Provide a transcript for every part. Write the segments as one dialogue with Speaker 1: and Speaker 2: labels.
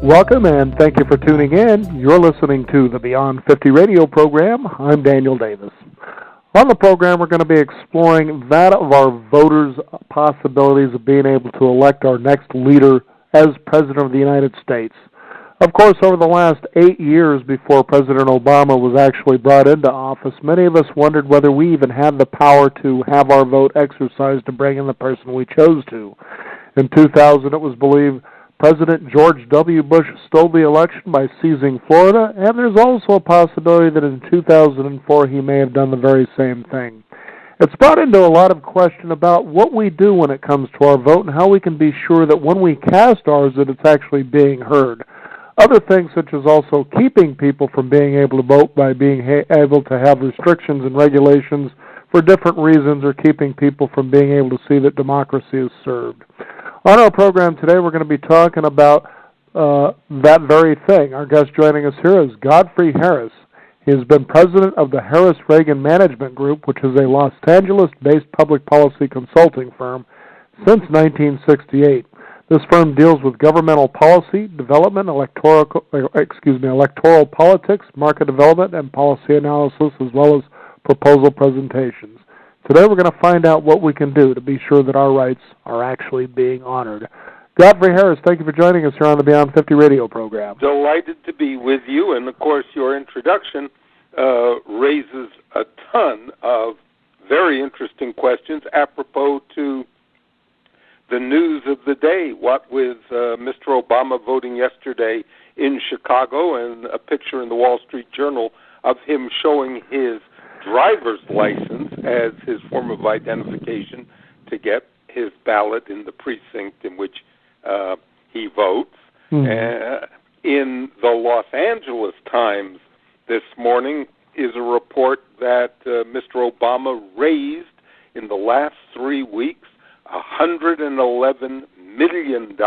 Speaker 1: Welcome and thank you for tuning in. You're listening to the Beyond 50 radio program. I'm Daniel Davis. On the program, we're going to be exploring that of our voters' possibilities of being able to elect our next leader as President of the United States. Of course, over the last 8 years before President Obama was actually brought into office, many of us wondered whether we even had the power to have our vote exercised to bring in the person we chose to. In 2000, it was believed President George W. Bush stole the election by seizing Florida, and there's also a possibility that in 2004 he may have done the very same thing. It's brought into a lot of question about what we do when it comes to our vote and how we can be sure that when we cast ours that it's actually being heard. Other things such as also keeping people from being able to vote by being able to have restrictions and regulations for different reasons or keeping people from being able to see that democracy is served. On our program today, we're going to be talking about that very thing. Our guest joining us here is Godfrey Harris. He has been president of the Harris Reagan Management Group, which is a Los Angeles-based public policy consulting firm, since 1968. This firm deals with governmental policy, development, electoral politics, market development, and policy analysis, as well as proposal presentations. Today we're going to find out what we can do to be sure that our rights are actually being honored. Godfrey Harris, thank you for joining us here on the Beyond 50 radio program.
Speaker 2: Delighted to be with you, and of course your introduction raises a ton of very interesting questions apropos to the news of the day, what with Mr. Obama voting yesterday in Chicago and a picture in the Wall Street Journal of him showing his driver's license as his form of identification to get his ballot in the precinct in which he votes. In the Los Angeles Times this morning is a report that Mr. Obama raised in the last 3 weeks $111 million,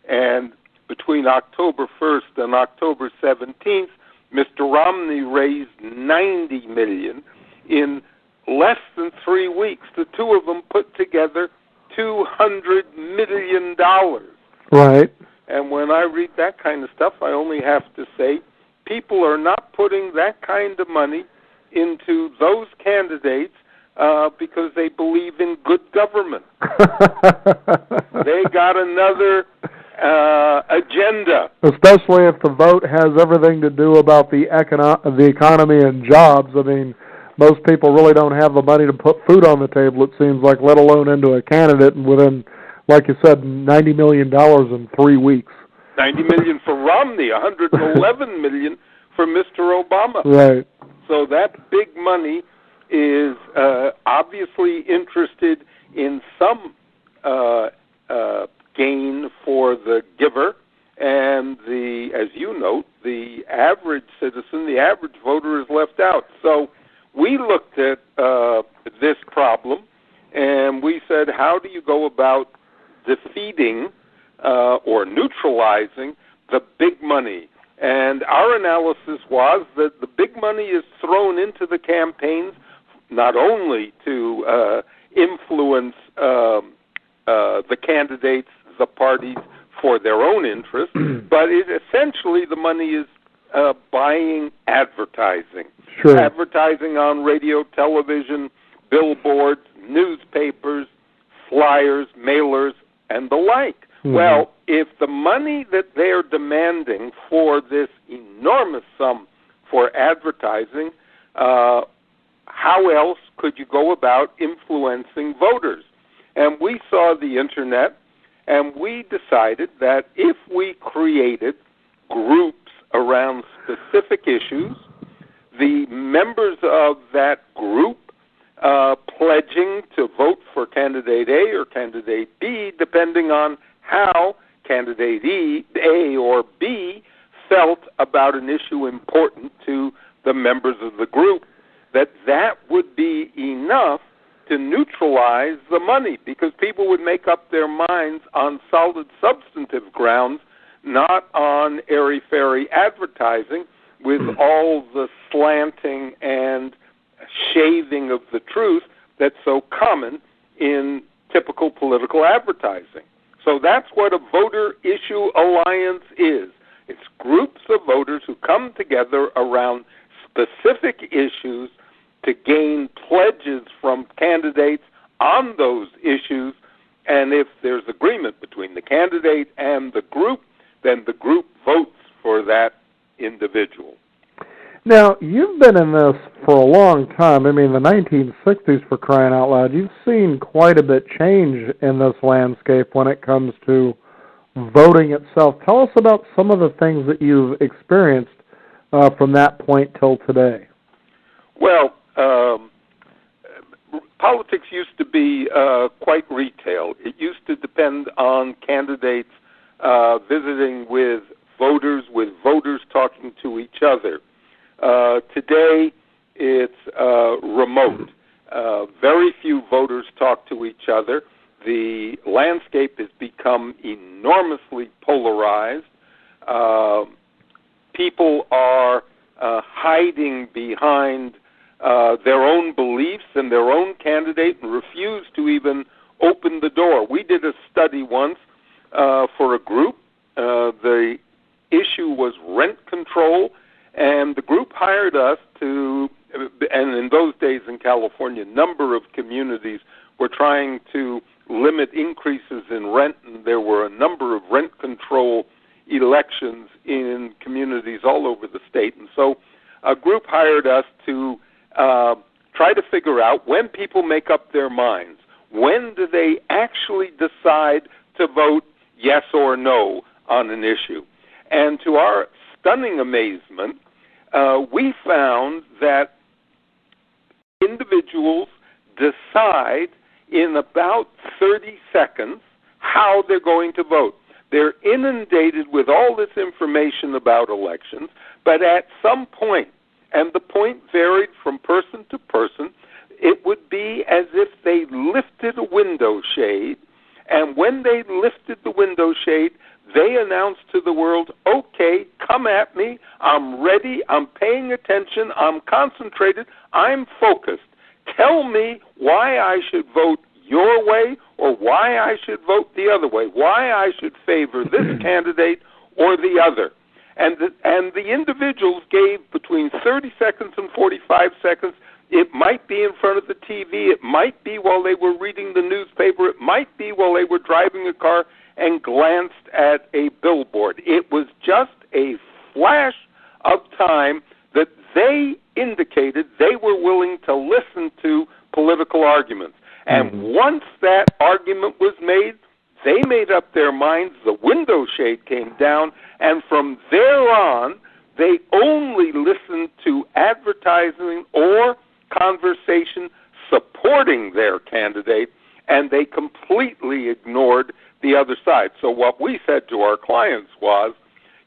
Speaker 2: and between October 1st and October 17th, Mr. Romney raised $90 million in less than 3 weeks. The two of them put together $200 million.
Speaker 1: Right.
Speaker 2: And when I read that kind of stuff, I only have to say people are not putting that kind of money into those candidates because they believe in good government. They got another agenda.
Speaker 1: Especially if the vote has everything to do about the economy and jobs. I mean, most people really don't have the money to put food on the table, it seems like, let alone into a candidate, and within, like you said, $90 million in 3 weeks.
Speaker 2: $90 million for Romney, $111 million for Mr. Obama.
Speaker 1: Right.
Speaker 2: So that big money is obviously interested in some gain for the giver, and as you note, the average citizen, the average voter is left out. So we looked at this problem, and we said, how do you go about defeating or neutralizing the big money? And our analysis was that the big money is thrown into the campaigns not only to influence the candidates, the parties, for their own interests, but essentially the money is buying advertising.
Speaker 1: Sure.
Speaker 2: Advertising on radio, television, billboards, newspapers, flyers, mailers, and the like. Mm-hmm. Well, if the money that they're demanding for this enormous sum for advertising, how else could you go about influencing voters? And we saw the Internet, and we decided that if we created groups around specific issues, the members of that group pledging to vote for candidate A or candidate B, depending on how candidate A or B felt about an issue important to the members of the group, that would be enough to neutralize the money, because people would make up their minds on solid substantive grounds, not on airy-fairy advertising with all the slanting and shaving of the truth that's so common in typical political advertising. So that's what a voter issue alliance is. It's groups of voters who come together around specific issues to gain pledges from candidates on those issues, and if there's agreement between the candidate and the group, then the group votes for that individual.
Speaker 1: Now, you've been in this for a long time. I mean, the 1960s, for crying out loud. You've seen quite a bit change in this landscape when it comes to voting itself. Tell us about some of the things that you've experienced from that point till today.
Speaker 2: Well, politics used to be quite retail. It used to depend on candidates visiting with voters talking to each other. Today, it's remote. Very few voters talk to each other. The landscape has become enormously polarized. People are hiding behind their own beliefs and their own candidate and refuse to even open the door. We did a study once for a group. The issue was rent control, and the group hired us to, and in those days in California, a number of communities were trying to limit increases in rent, and there were a number of rent control elections in communities all over the state. And so a group hired us to try to figure out when people make up their minds. When do they actually decide to vote yes or no on an issue? And to our stunning amazement, we found that individuals decide in about 30 seconds how they're going to vote. They're inundated with all this information about elections, but at some point, and the point varied from person to person, it would be as if they lifted a window shade, and when they lifted the window shade, they announced to the world, okay, come at me, I'm ready, I'm paying attention, I'm concentrated, I'm focused. Tell me why I should vote your way or why I should vote the other way, why I should favor this candidate or the other. And the individuals gave between 30 seconds and 45 seconds. It might be in front of the TV. It might be while they were reading the newspaper. It might be while they were driving a car and glanced at a billboard. It was just a flash of time that they indicated they were willing to listen to political arguments. And once that argument was made, they made up their minds, the window shade came down, and from there on, they only listened to advertising or conversation supporting their candidate, and they completely ignored the other side. So what we said to our clients was,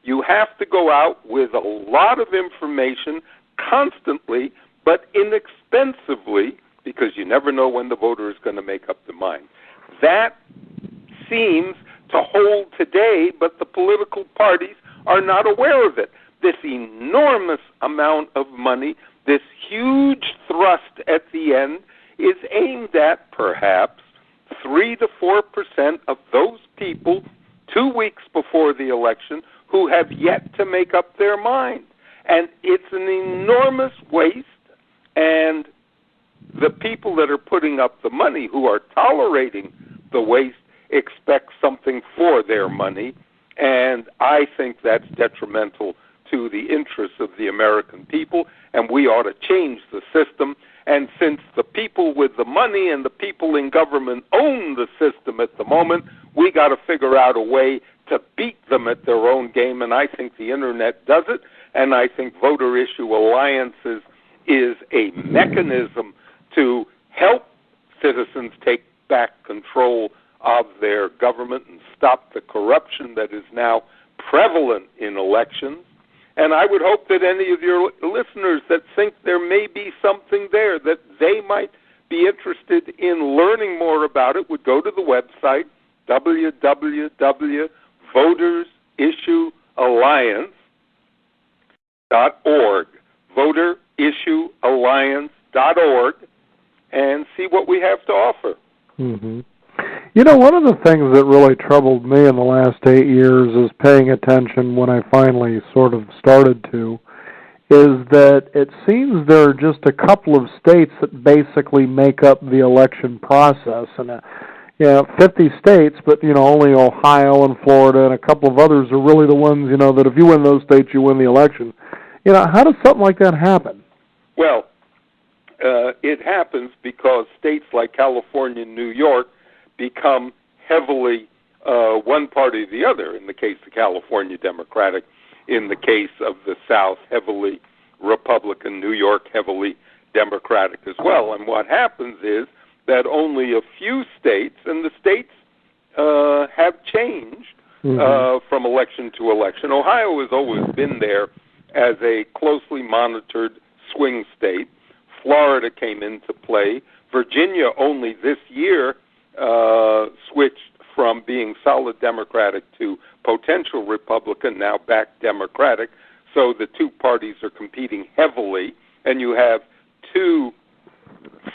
Speaker 2: you have to go out with a lot of information constantly, but inexpensively, because you never know when the voter is going to make up their mind. That seems to hold today, but the political parties are not aware of it. This enormous amount of money, this huge thrust at the end, is aimed at perhaps 3 to 4% of those people 2 weeks before the election who have yet to make up their mind. And it's an enormous waste, and the people that are putting up the money, who are tolerating the waste, expect something for their money, and I think that's detrimental to the interests of the American people, and we ought to change the system. And since the people with the money and the people in government own the system at the moment, we got to figure out a way to beat them at their own game, and I think the Internet does it, and I think voter issue alliances is a mechanism to help citizens take back control of their government and stop the corruption that is now prevalent in elections. And I would hope that any of your listeners that think there may be something there that they might be interested in learning more about it would go to the website, voterissuealliance.org, voterissuealliance.org, and see what we have to offer.
Speaker 1: Mm-hmm. You know, one of the things that really troubled me in the last 8 years is paying attention when I finally sort of started to, is that it seems there are just a couple of states that basically make up the election process. And, 50 states, but, only Ohio and Florida and a couple of others are really the ones, that if you win those states, you win the election. How does something like that happen?
Speaker 2: Well, it happens because states like California and New York become heavily one party or the other. In the case of California, Democratic. In the case of the South, heavily Republican. New York, heavily Democratic as well. And what happens is that only a few states, and the states have changed from election to election. Ohio has always been there as a closely monitored swing state. Florida came into play. Virginia only this year switched from being solid Democratic to potential Republican, now back Democratic. So the two parties are competing heavily, and you have two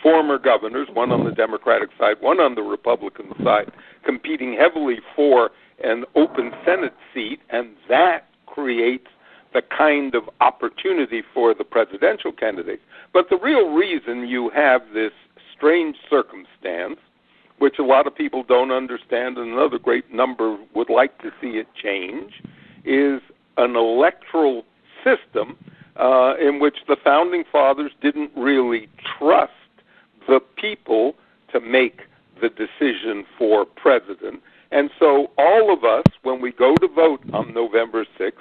Speaker 2: former governors, one on the Democratic side, one on the Republican side, competing heavily for an open Senate seat, and that creates the kind of opportunity for the presidential candidates. But the real reason you have this strange circumstance, which a lot of people don't understand, and another great number would like to see it change, is an electoral system in which the Founding Fathers didn't really trust the people to make the decision for president. And so all of us, when we go to vote on November 6th,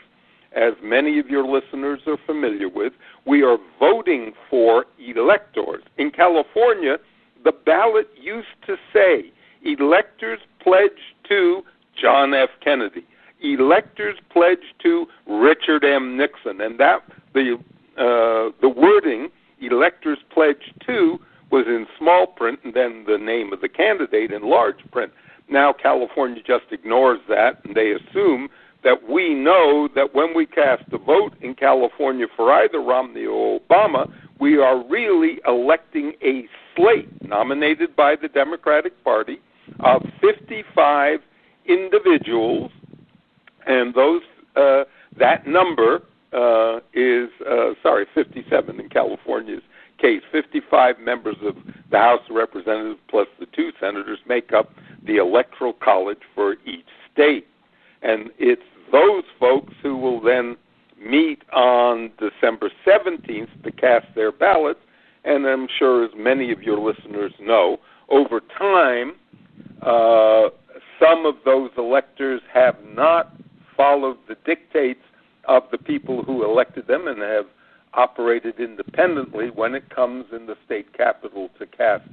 Speaker 2: as many of your listeners are familiar with, we are voting for electors. In California, the ballot used to say, electors pledge to John F. Kennedy, electors pledge to Richard M. Nixon, and that the wording, electors pledge to, was in small print, and then the name of the candidate in large print. Now California just ignores that, and they assume that we know that when we cast a vote in California for either Romney or Obama, we are really electing a slate nominated by the Democratic Party of 55 individuals, and those that number is 57 in California's case. 55 members of the House of Representatives plus the two senators make up the Electoral College for each state. And it's those folks who will then meet on December 17th to cast their ballots. And I'm sure, as many of your listeners know, over time, some of those electors have not followed the dictates of the people who elected them and have operated independently when it comes in the state capital to cast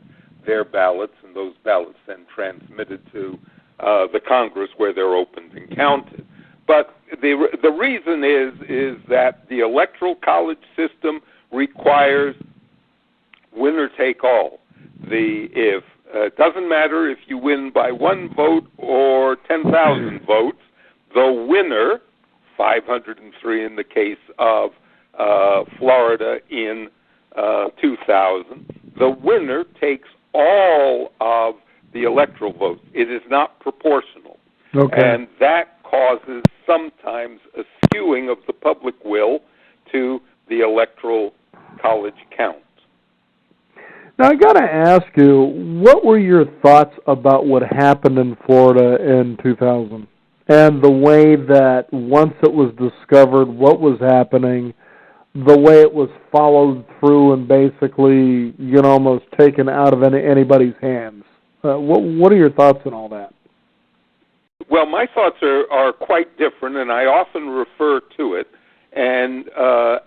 Speaker 2: their ballots, and those ballots then transmitted to the Congress where they're opened and counted. But the reason is that the Electoral College system requires winner take all. It doesn't matter if you win by one vote or 10,000 votes. The winner, 503 in the case of Florida in 2000, the winner takes all of the electoral votes. It is not proportional.
Speaker 1: Okay.
Speaker 2: And that causes sometimes a skewing of the public will to the Electoral College counts.
Speaker 1: Now, I got to ask you, what were your thoughts about what happened in Florida in 2000 and the way that once it was discovered what was happening, the way it was followed through and basically, almost taken out of anybody's hands? What are your thoughts on all that?
Speaker 2: Well, my thoughts are quite different, and I often refer to it. And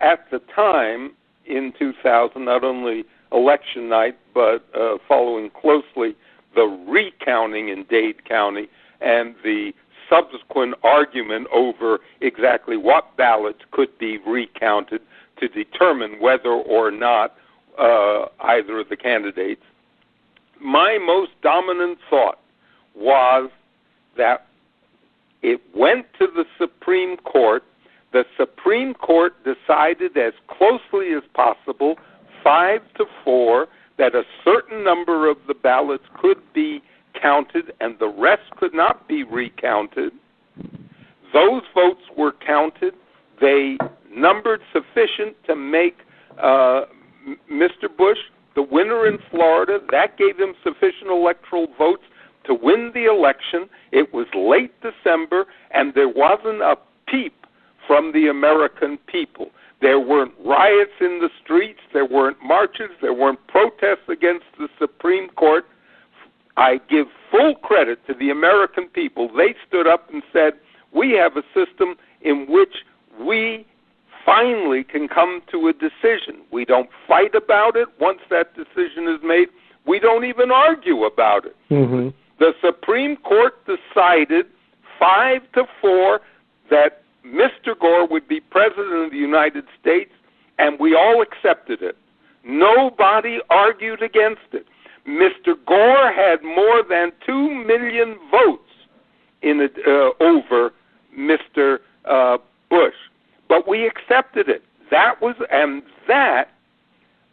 Speaker 2: at the time, in 2000, not only election night, but following closely the recounting in Dade County and the subsequent argument over exactly what ballots could be recounted to determine whether or not either of the candidates, my most dominant thought was that it went to the Supreme Court. The Supreme Court decided as closely as possible, 5-4, that a certain number of the ballots could be counted and the rest could not be recounted. Those votes were counted. They numbered sufficient to make Mr. Bush the winner in Florida. That gave him sufficient electoral votes to win the election. It was late December, and there wasn't a peep from the American people. There weren't riots in the streets. There weren't marches. There weren't protests against the Supreme Court. I give full credit to the American people. They stood up and said, we have a system in which we finally can come to a decision. We don't fight about it. Once that decision is made, we don't even argue about it.
Speaker 1: Mm-hmm.
Speaker 2: The Supreme Court decided 5-4 that Mr. Gore would be President of the United States, and we all accepted it. Nobody argued against it. Mr. Gore had more than 2 million votes in it, over Mr. Bush, but we accepted it. That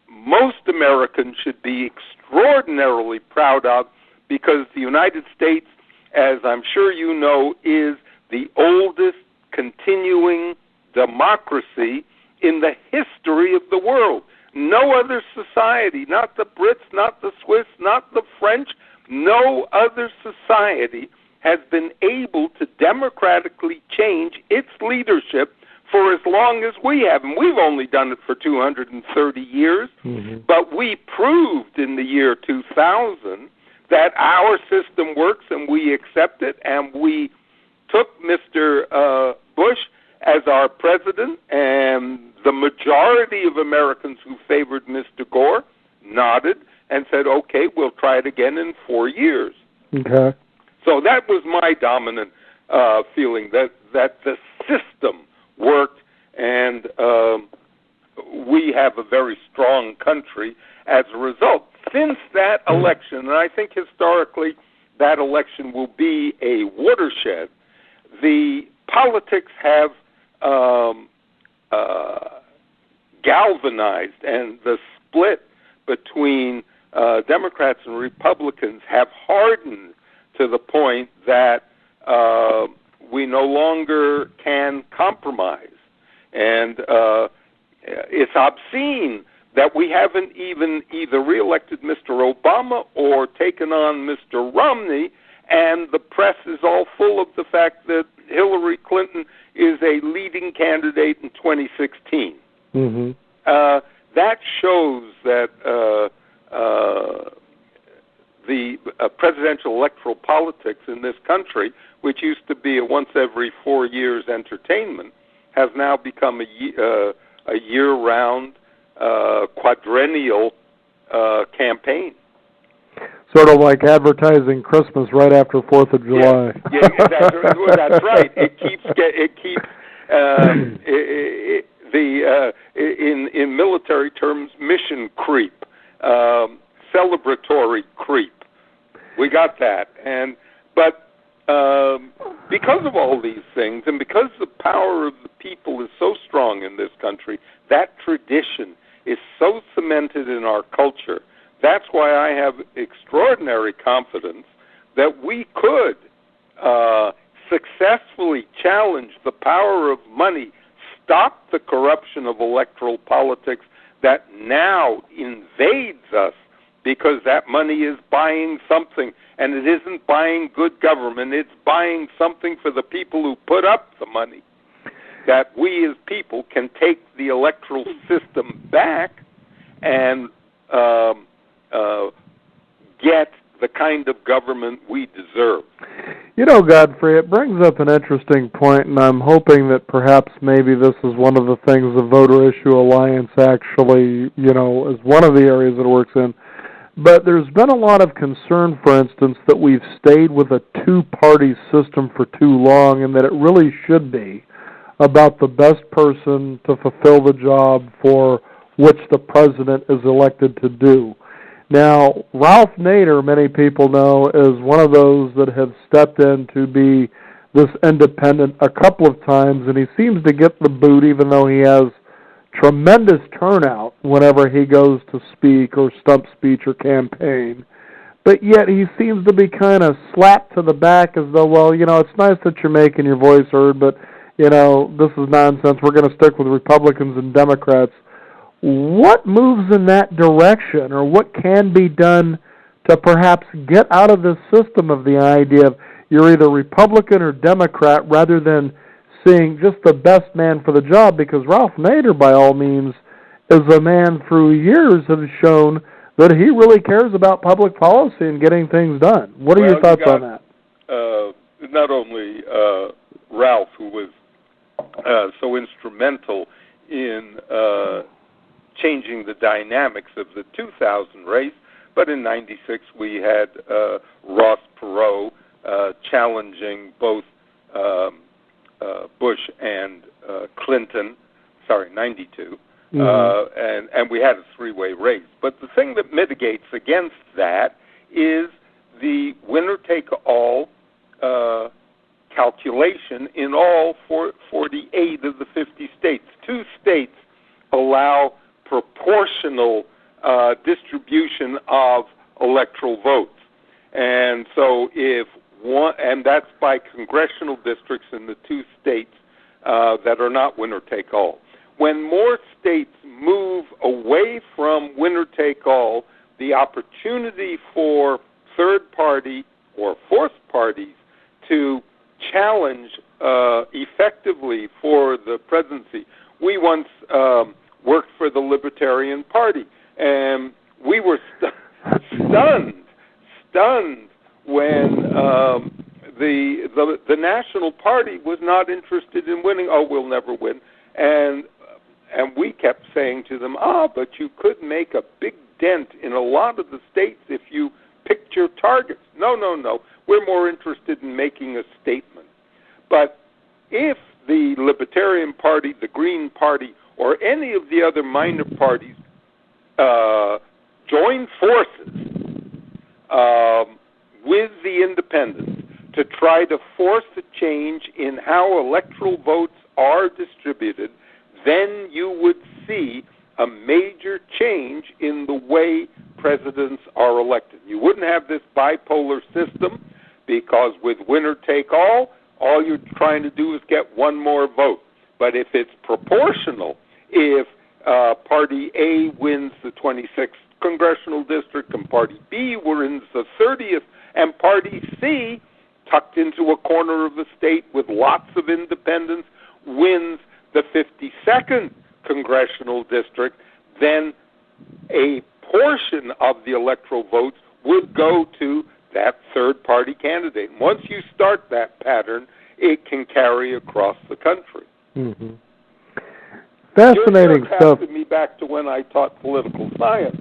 Speaker 2: most Americans should be extraordinarily proud of, because the United States, as I'm sure you know, is the oldest continuing democracy in the history of the world. No other society, not the Brits, not the Swiss, not the French, no other society has been able to democratically change its leadership for as long as we have. And we've only done it for 230 years, but we proved in the year 2000 that our system works, and we accept it, and we took Mr. Bush as our president, and the majority of Americans who favored Mr. Gore nodded and said, okay, we'll try it again in 4 years.
Speaker 1: Okay.
Speaker 2: So that was my dominant feeling, that the system worked, and we have a very strong country as a result. Since that election, and I think historically that election will be a watershed, the politics have galvanized, and the split between Democrats and Republicans have hardened to the point that we no longer can compromise. And it's obscene that we haven't even either reelected Mr. Obama or taken on Mr. Romney, and the press is all full of the fact that Hillary Clinton is a leading candidate in 2016.
Speaker 1: Mm-hmm.
Speaker 2: That shows that the presidential electoral politics in this country, which used to be a once every 4 years entertainment, has now become a year-round, quadrennial campaign.
Speaker 1: Sort of like advertising Christmas right after 4th of July.
Speaker 2: Yeah, that's right. It keeps in military terms, mission creep, celebratory creep. We got that, but because of all these things, and because the power of the people is so strong in this country, that tradition is so cemented in our culture. That's why I have extraordinary confidence that we could successfully challenge the power of money, stop the corruption of electoral politics that now invades us, because that money is buying something, and it isn't buying good government, it's buying something for the people who put up the money. That we as people can take the electoral system back and get the kind of government we deserve.
Speaker 1: You know, Godfrey, it brings up an interesting point, and I'm hoping that perhaps maybe this is one of the things the Voter Issue Alliance actually, is one of the areas that it works in. But there's been a lot of concern, for instance, that we've stayed with a two-party system for too long, and that it really should be about the best person to fulfill the job for which the president is elected to do. Now, Ralph Nader, many people know, is one of those that have stepped in to be this independent a couple of times, and he seems to get the boot, even though he has tremendous turnout whenever he goes to speak or stump speech or campaign. but yet he seems to be kind of slapped to the back as though, well, it's nice that you're making your voice heard, but, this is nonsense. We're going to stick with Republicans and Democrats. What moves in that direction, or what can be done to perhaps get out of this system of the idea of you're either Republican or Democrat rather than seeing just the best man for the job? Because Ralph Nader, by all means, is a man through years that has shown that he really cares about public policy and getting things done. What are your thoughts on that?
Speaker 2: Not only Ralph, who was so instrumental in changing the dynamics of the 2000 race, but in '96 we had Ross Perot challenging both Bush and Clinton. Sorry, '92. And we had a three-way race. But the thing that mitigates against that is the winner-take-all calculation in all 48 of the 50 states. 2 states allow proportional distribution of electoral votes. And so and that's by congressional districts in the 2 states that are not winner-take-all. When more states move away from winner-take-all, the opportunity for third-party or fourth parties to challenge effectively for the presidency. We once worked for the Libertarian Party, and we were stunned when the National Party was not interested in winning. Oh, we'll never win. And we kept saying to them, but you could make a big dent in a lot of the states if you picked your targets. No. We're more interested in making a statement. But if the Libertarian Party, the Green Party, or any of the other minor parties join forces with the independents to try to force a change in how electoral votes are distributed, then you would see a major change in the way presidents are elected. You wouldn't have this bipolar system, because with winner-take-all, all you're trying to do is get one more vote. But if it's proportional, if Party A wins the 26th congressional district and Party B wins the 30th, and Party C, tucked into a corner of the state with lots of independents, wins the 52nd congressional district, then a portion of the electoral votes would go to that third-party candidate. And once you start that pattern, it can carry across the country.
Speaker 1: Mm-hmm. Fascinating
Speaker 2: you're
Speaker 1: stuff.
Speaker 2: You're me back to when I taught political science.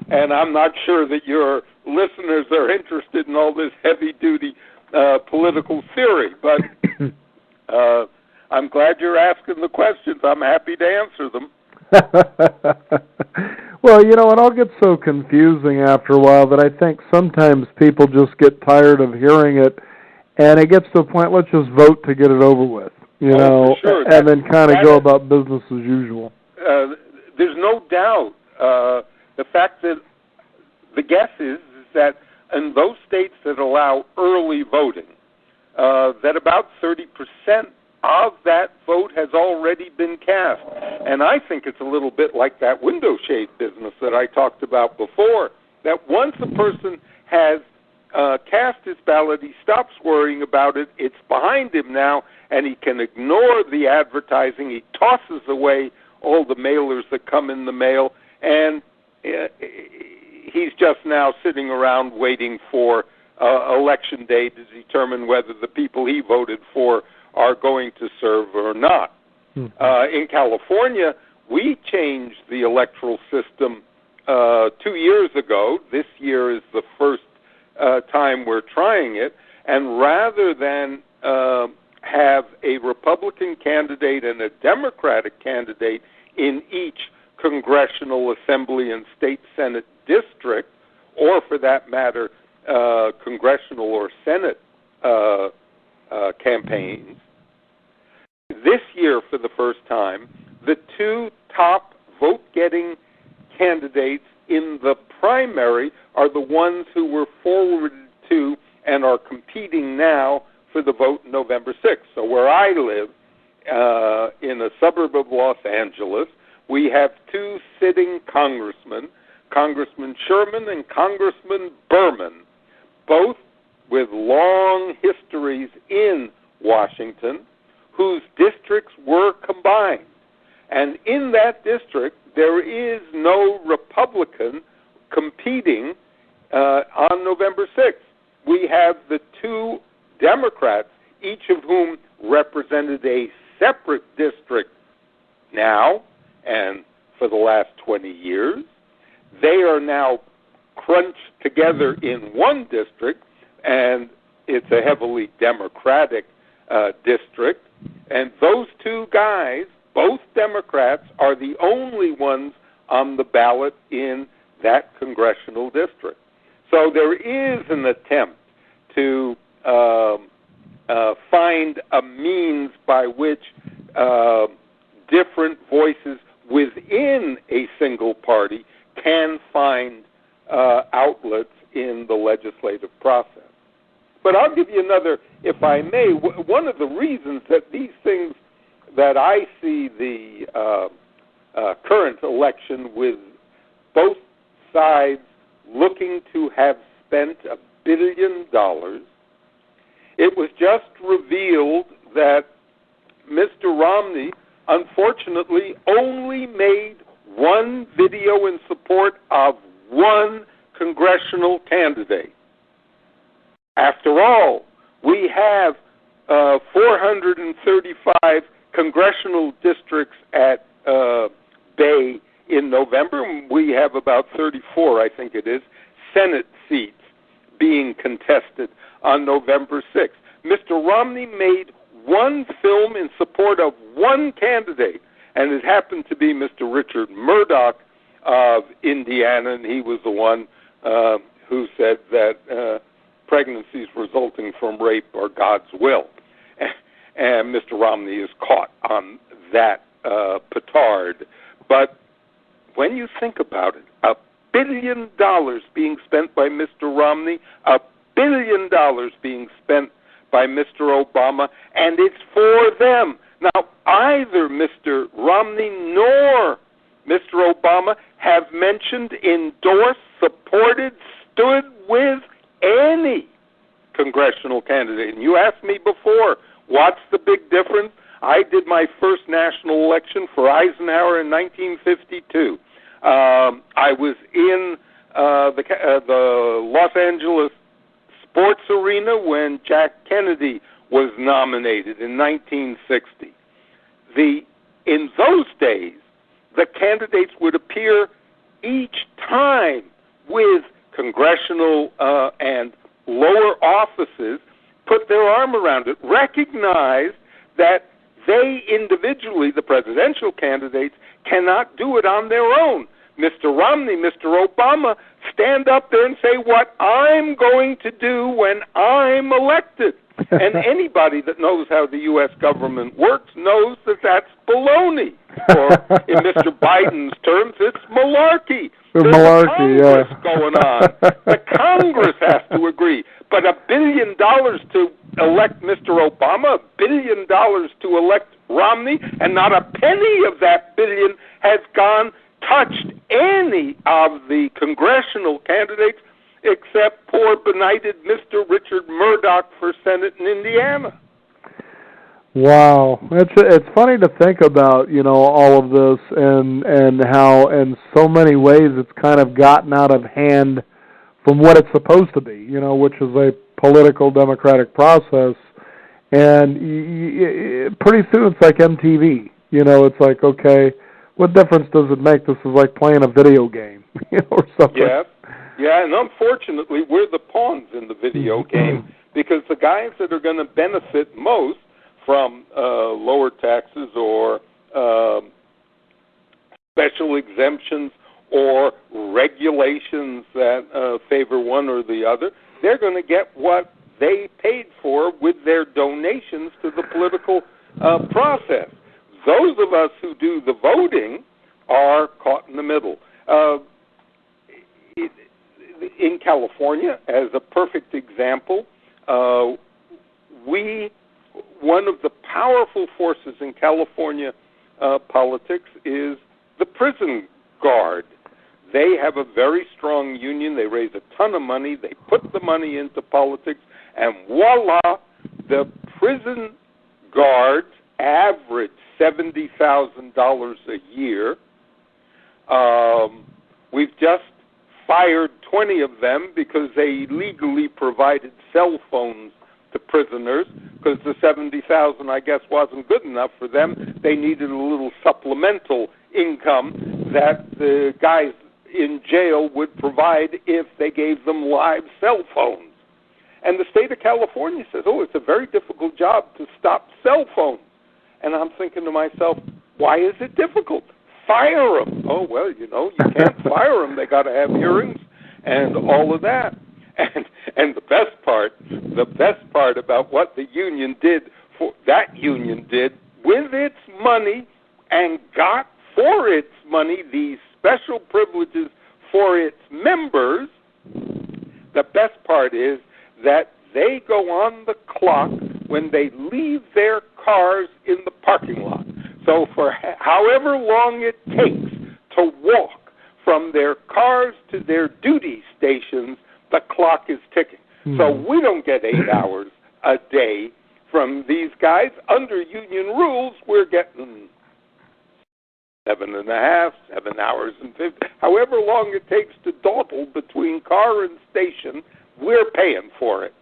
Speaker 2: And I'm not sure that your listeners are interested in all this heavy-duty political theory, but I'm glad you're asking the questions. I'm happy to answer them.
Speaker 1: Well, it all gets so confusing after a while that I think sometimes people just get tired of hearing it, and it gets to the point, let's just vote to get it over with,
Speaker 2: for sure.
Speaker 1: and then kind of go about business as usual.
Speaker 2: There's no doubt. The fact that the guess is that in those states that allow early voting, that about 30% of that vote has already been cast. And I think it's a little bit like that window shade business that I talked about before, that once a person has cast his ballot, he stops worrying about it, it's behind him now, and he can ignore the advertising, he tosses away all the mailers that come in the mail, and he's just now sitting around waiting for election day to determine whether the people he voted for are going to serve or not. Mm-hmm. In California, we changed the electoral system 2 years ago. This year is the first time we're trying it. And rather than have a Republican candidate and a Democratic candidate in each congressional, assembly, and state senate district, or for that matter, congressional or senate campaigns, this year, for the first time, the 2 top vote-getting candidates in the primary are the ones who were forwarded to and are competing now for the vote November 6th. So where I live, in a suburb of Los Angeles, we have two sitting congressmen, Congressman Sherman and Congressman Berman, both with long histories in Washington, whose districts were combined. And in that district, there is no Republican competing on November 6th. We have the two Democrats, each of whom represented a separate district now and for the last 20 years. They are now crunched together in one district, and it's a heavily Democratic district. And those two guys, both Democrats, are the only ones on the ballot in that congressional district. So there is an attempt to find a means by which different voices within a single party can find outlets in the legislative process. But I'll give you another, if I may. One of the reasons that these things, that I see the current election with both sides looking to have spent $1 billion, it was just revealed that Mr. Romney, unfortunately, only made one video in support of one congressional candidate. After all, we have 435 congressional districts at bay in November. We have about 34, I think it is, Senate seats being contested on November 6th. Mr. Romney made one film in support of one candidate, and it happened to be Mr. Richard Murdoch of Indiana, and he was the one who said that pregnancies resulting from rape are God's will. And Mr. Romney is caught on that petard. But when you think about it, $1 billion being spent by Mr. Romney, $1 billion being spent by Mr. Obama, and it's for them. Now, either Mr. Romney nor Mr. Obama have mentioned, endorsed, supported, stood with any congressional candidate. And you asked me before, what's the big difference? I did my first national election for Eisenhower in 1952. I was in the Los Angeles sports arena when Jack Kennedy was nominated in 1960. In those days, the candidates would appear each time with congressional and lower offices, put their arm around it, recognize that they individually, the presidential candidates, cannot do it on their own. Mr. Romney, Mr. Obama, stand up there and say what I'm going to do when I'm elected. And anybody that knows how the U.S. government works knows that that's baloney. Or in Mr. Biden's terms, it's malarkey. There's
Speaker 1: malarkey,
Speaker 2: Congress going on. The Congress has to agree. But $1 billion to elect Mr. Obama, $1 billion to elect Romney, and not a penny of that billion has touched any of the congressional candidates except poor benighted Mr. Richard Murdoch for Senate in Indiana.
Speaker 1: Wow, it's funny to think about, all of this and how in so many ways it's kind of gotten out of hand from what it's supposed to be, which is a political democratic process. And pretty soon it's like MTV. It's like, okay, what difference does it make? This is like playing a video game, or something.
Speaker 2: Yeah, and unfortunately, we're the pawns in the video game because the guys that are going to benefit most from lower taxes or special exemptions or regulations that favor one or the other, they're going to get what they paid for with their donations to the political process. Those of us who do the voting are caught in the middle. California, as a perfect example, one of the powerful forces in California politics is the prison guard. They have a very strong union. They raise a ton of money. They put the money into politics, and voila, the prison guards average $70,000 a year. We've just fired 20 of them because they illegally provided cell phones to prisoners, because the $70,000, I guess, wasn't good enough for them. They needed a little supplemental income that the guys in jail would provide if they gave them live cell phones. And the state of California says, it's a very difficult job to stop cell phones. And I'm thinking to myself, why is it difficult? Fire them. Oh, well, you can't fire them. They got to have hearings and all of that. And the best part about what the union did with its money and got for its money these special privileges for its members, the best part is that they go on the clock when they leave their cars in the parking lot. So for however long it takes to walk from their cars to their duty stations, the clock is ticking. So we don't get 8 hours a day from these guys. Under union rules, we're getting 7.5, 7 hours and 50. However long it takes to dawdle between car and station, we're paying for it.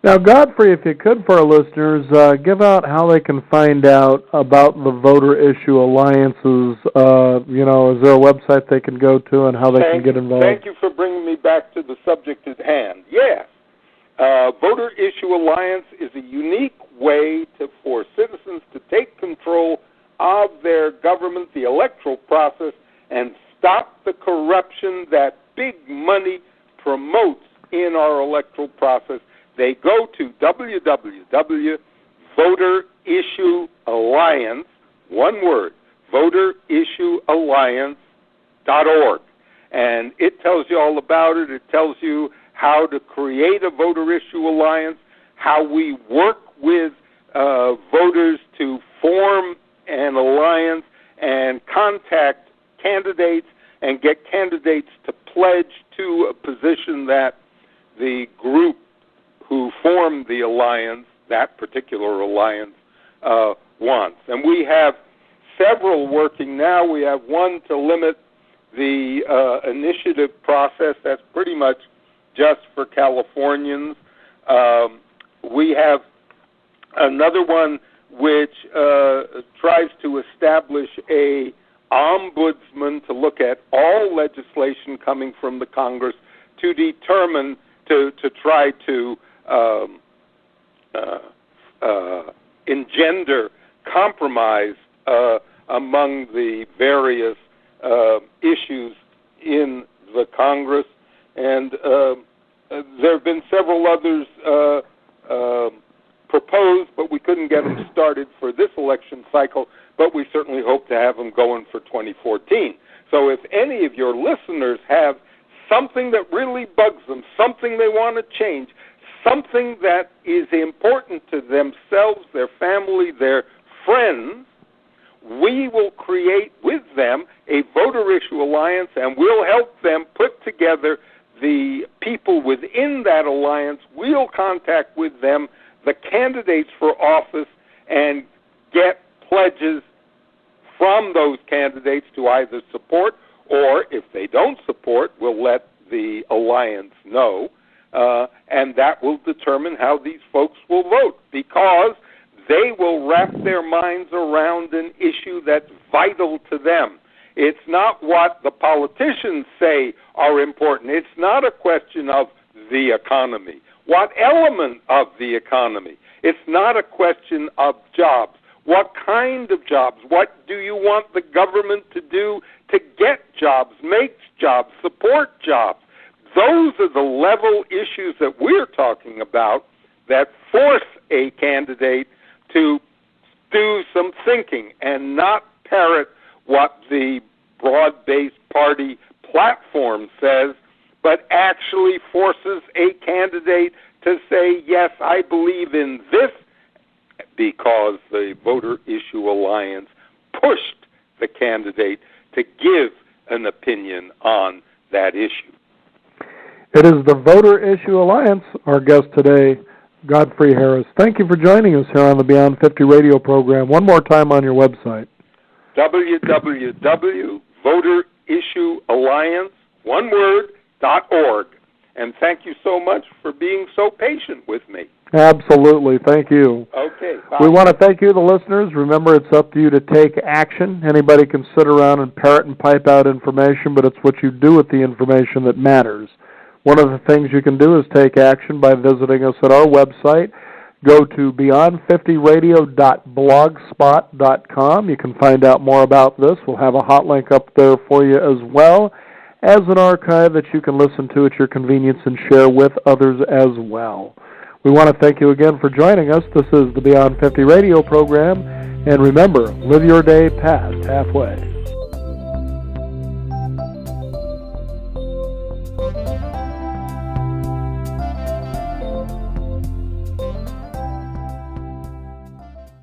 Speaker 1: Now, Godfrey, if you could, for our listeners, give out how they can find out about the Voter Issue Alliances. Is there a website they can go to and how they can get involved?
Speaker 2: Thank you for bringing me back to the subject at hand. Yes. Voter Issue Alliance is a unique way for citizens to take control of their government, the electoral process, and stop the corruption that big money promotes in our electoral process. They go to www.voterissuealliance, one word, voterissuealliance.org. And it tells you all about it. It tells you how to create a voter issue alliance, how we work with voters to form an alliance and contact candidates and get candidates to pledge to a position that the group who formed the alliance, that particular alliance, wants. And we have several working now. We have one to limit the initiative process. That's pretty much just for Californians. We have another one which tries to establish a ombudsman to look at all legislation coming from the Congress to determine, to try to engender compromise among the various issues in the Congress. And there have been several others proposed, but we couldn't get them started for this election cycle, but we certainly hope to have them going for 2014. So if any of your listeners have something that really bugs them, something they want to change, something that is important to themselves, their family, their friends, we will create with them a voter issue alliance, and we'll help them put together the people within that alliance. We'll contact with them the candidates for office and get pledges from those candidates to either support, or if they don't support, we'll let the alliance know, and that will determine how these folks will vote, because they will wrap their minds around an issue that's vital to them. It's not what the politicians say are important. It's not a question of the economy. What element of the economy? It's not a question of jobs. What kind of jobs? What do you want the government to do to get jobs, make jobs, support jobs? Those are the level issues that we're talking about that force a candidate to do some thinking and not parrot what the broad-based party platform says, but actually forces a candidate to say, yes, I believe in this, because the Voter Issue Alliance pushed the candidate to give an opinion on that issue.
Speaker 1: It is the Voter Issue Alliance, our guest today, Godfrey Harris. Thank you for joining us here on the Beyond 50 radio program. One more time on your website.
Speaker 2: www.voterissuealliance.org. And thank you so much for being so patient with me.
Speaker 1: Absolutely. Thank you.
Speaker 2: Okay. Bye.
Speaker 1: We want to thank you, the listeners. Remember, it's up to you to take action. Anybody can sit around and parrot and pipe out information, but it's what you do with the information that matters. One of the things you can do is take action by visiting us at our website. Go to beyond50radio.blogspot.com. You can find out more about this. We'll have a hot link up there for you as well as an archive that you can listen to at your convenience and share with others as well. We want to thank you again for joining us. This is the Beyond 50 radio program. And remember, live your day past halfway.